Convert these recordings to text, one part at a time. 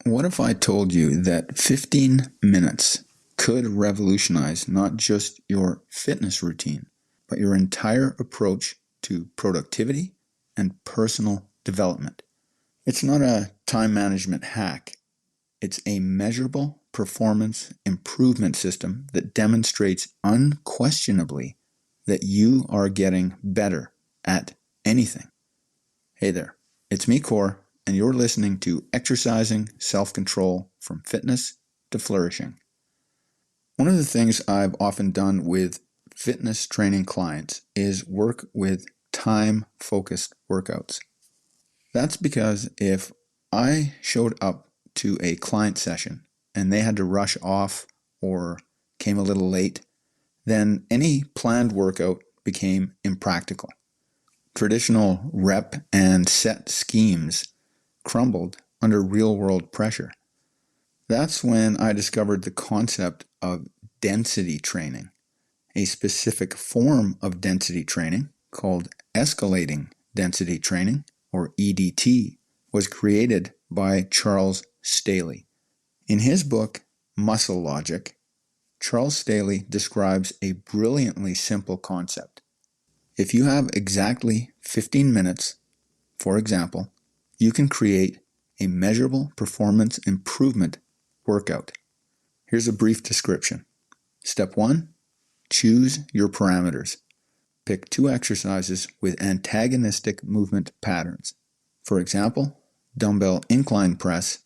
What if I told you that 15 minutes could revolutionize not just your fitness routine, but your entire approach to productivity and personal development? It's not a time management hack. It's a measurable performance improvement system that demonstrates unquestionably that you are getting better at anything. Hey there, it's me, Core, and you're listening to Exercising Self-Control from Fitness to Flourishing. One of the things I've often done with fitness training clients is work with time-focused workouts. That's because if I showed up to a client session and they had to rush off or came a little late, then any planned workout became impractical. Traditional rep and set schemes crumbled under real-world pressure. That's when I discovered the concept of density training. A specific form of density training called Escalating Density Training, or EDT, was created by Charles Staley. In his book, Muscle Logic, Charles Staley describes a brilliantly simple concept. If you have exactly 15 minutes, for example, you can create a measurable performance improvement workout. Here's a brief description. Step 1, choose your parameters. Pick 2 exercises with antagonistic movement patterns. For example, dumbbell incline press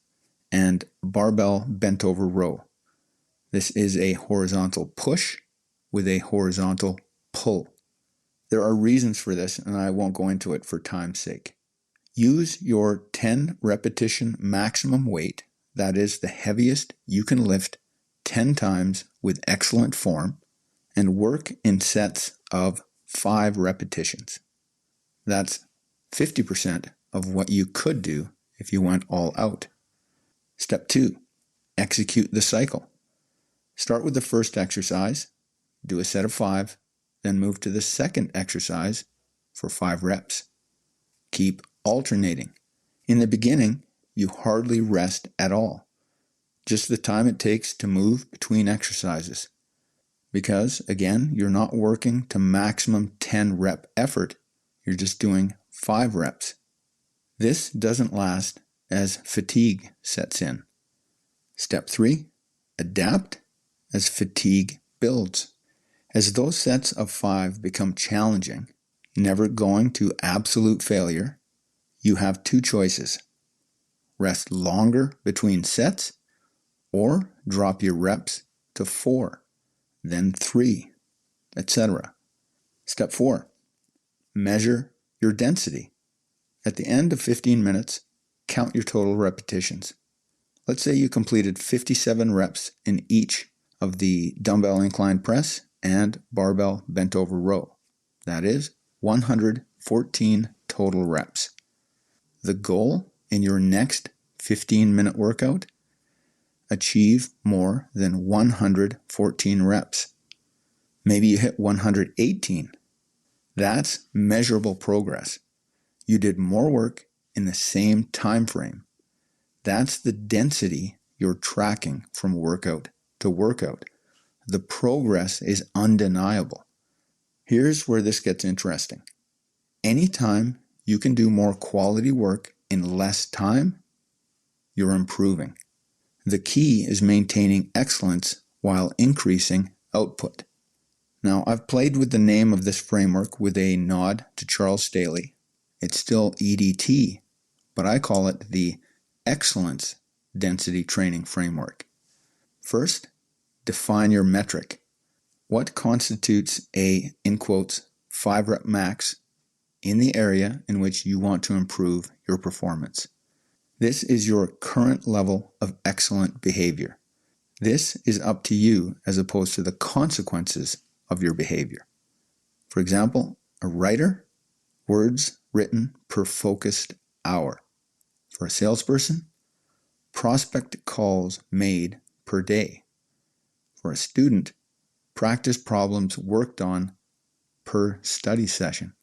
and barbell bent over row. This is a horizontal push with a horizontal pull. There are reasons for this, and I won't go into it for time's sake. Use your 10 repetition maximum weight, that is the heaviest you can lift 10 times with excellent form, and work in sets of 5 repetitions. That's 50% of what you could do if you went all out. Step 2, execute the cycle. Start with the first exercise, do a set of 5, then move to the second exercise for 5 reps. Keep alternating. In the beginning, you hardly rest at all, just the time it takes to move between exercises. Because, again, you're not working to maximum 10 rep effort, you're just doing 5 reps. This doesn't last as fatigue sets in. Step 3, adapt as fatigue builds. As those sets of 5 become challenging, never going to absolute failure, you have 2 choices. Rest longer between sets, or drop your reps to 4, then 3, etc. Step 4, measure your density. At the end of 15 minutes, count your total repetitions. Let's say you completed 57 reps in each of the dumbbell incline press and barbell bent over row. That is 114 total reps. The goal in your next 15-minute workout? Achieve more than 114 reps. Maybe you hit 118. That's measurable progress. You did more work in the same time frame. That's the density you're tracking from workout to workout. The progress is undeniable. Here's where this gets interesting. Anytime you can do more quality work in less time, you're improving. The key is maintaining excellence while increasing output. Now, I've played with the name of this framework with a nod to Charles Staley. It's still EDT, but I call it the Excellence Density Training Framework. First, define your metric. What constitutes a, in quotes, 5 rep max in the area in which you want to improve your performance? This is your current level of excellent behavior. This is up to you as opposed to the consequences of your behavior. For example, a writer, words written per focused hour. For a salesperson, prospect calls made per day. For a student, practice problems worked on per study session.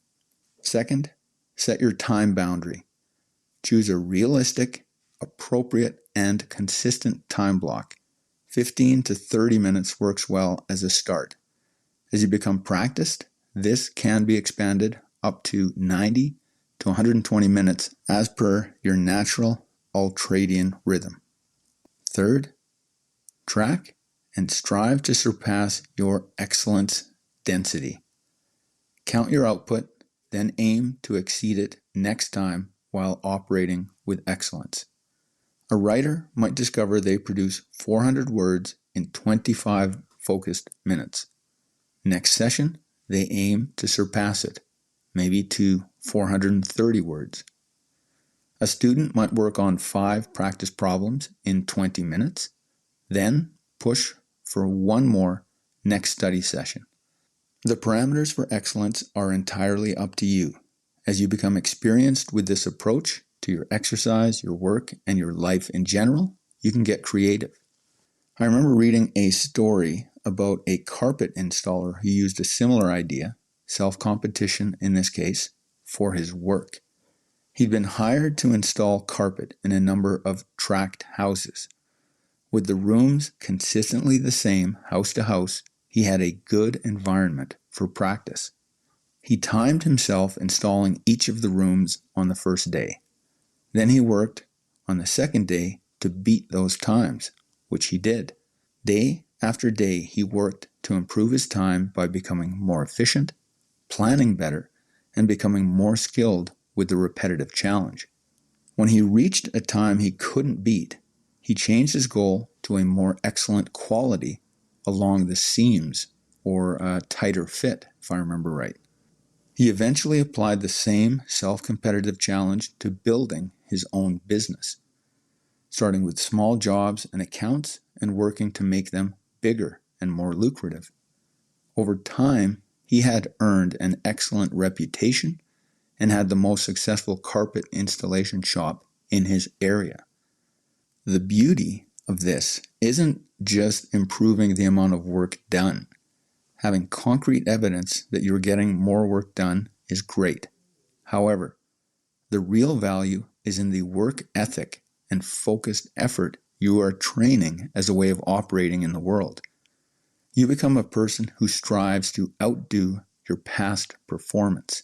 Second, set your time boundary. Choose a realistic, appropriate and consistent time block. 15 to 30 minutes works well as a start. As you become practiced, this can be expanded up to 90 to 120 minutes as per your natural ultradian rhythm. Third, track and strive to surpass your excellence density. Count your output, then aim to exceed it next time while operating with excellence. A writer might discover they produce 400 words in 25 focused minutes. Next session, they aim to surpass it, maybe to 430 words. A student might work on 5 practice problems in 20 minutes, then push for one more next study session. The parameters for excellence are entirely up to you. As you become experienced with this approach to your exercise, your work, and your life in general, you can get creative. I remember reading a story about a carpet installer who used a similar idea, self-competition in this case, for his work. He'd been hired to install carpet in a number of tract houses. With the rooms consistently the same house to house, he had a good environment for practice. He timed himself installing each of the rooms on the first day. Then he worked on the second day to beat those times, which he did. Day after day, he worked to improve his time by becoming more efficient, planning better, and becoming more skilled with the repetitive challenge. When he reached a time he couldn't beat, he changed his goal to a more excellent quality along the seams, or a tighter fit, if I remember right. He eventually applied the same self-competitive challenge to building his own business, starting with small jobs and accounts and working to make them bigger and more lucrative. Over time, he had earned an excellent reputation and had the most successful carpet installation shop in his area. The beauty of this isn't just improving the amount of work done. Having concrete evidence that you're getting more work done is great. However, the real value is in the work ethic and focused effort you are training as a way of operating in the world. You become a person who strives to outdo your past performance.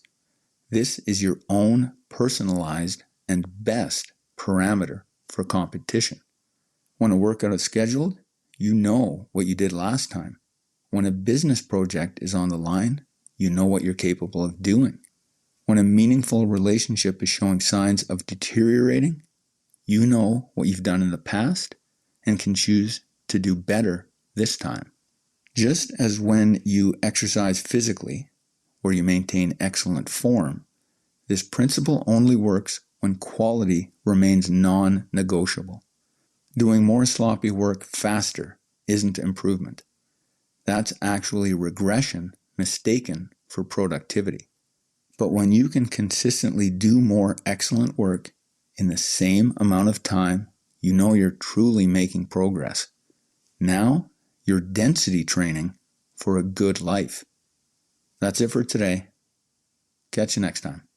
This is your own personalized and best parameter for competition. When a workout is scheduled, you know what you did last time. When a business project is on the line, you know what you're capable of doing. When a meaningful relationship is showing signs of deteriorating, you know what you've done in the past and can choose to do better this time. Just as when you exercise physically, where you maintain excellent form, this principle only works when quality remains non-negotiable. Doing more sloppy work faster isn't improvement. That's actually regression mistaken for productivity. But when you can consistently do more excellent work in the same amount of time, you know you're truly making progress. Now, you're density training for a good life. That's it for today. Catch you next time.